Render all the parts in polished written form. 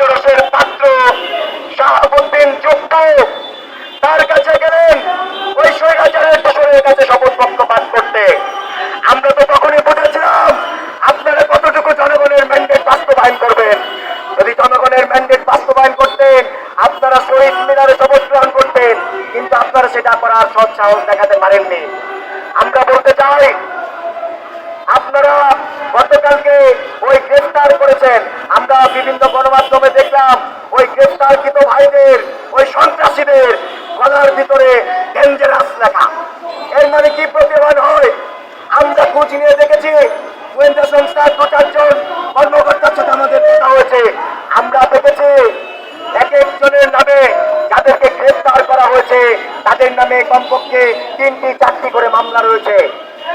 হাস্যরসের পাত্র শাহাবুদ্দিন যুক্ত তার কাছে গেলেন ওই স্বৈরাচারের দোসরের কাছে শপথ বাক্য পাঠ করতে। আমরা তো তখনই বুঝেছিলাম আপনারা কতটুকু জনগণের ম্যান্ডেট বাস্তবায়ন করবেন। যদি জনগণের ম্যান্ডেট বাস্তবায়ন করতেন আপনারা শহীদ মিনারে শপথ গ্রহণ করতেন, কিন্তু আপনারা সেটা করার সৎ সাহস দেখাতে পারেননি। আমরা বলতে চাই আপনারা গতকালকে ওই গ্রেফতার করেছেন, আমরা বিভিন্ন গণমাধ্যমে দেখলাম ওই গ্রেফতারকৃত ভাইদের ওই সন্ত্রাসীদের গলার ভিতরে ডেঞ্জারাস লেখা। এর মানে কি প্রতিবাদ হয়? আমরা খোঁজ নিয়ে দেখেছি গোয়েন্দা সংস্থার 2-4 কর্মকর্তার সাথে আমাদের কথা হয়েছে। আমরা দেখেছি এক একজনের নামে যাদেরকে গ্রেফতার করা হয়েছে তাদের নামে কমপক্ষে 3টি-4টি করে মামলা রয়েছে।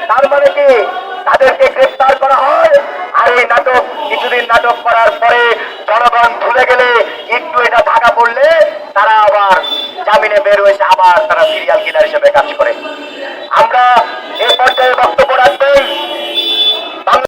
তার মানে কি তাদেরকে গ্রেফতার করা হয় আর এই নাটক কিছুদিন নাটক করার পরে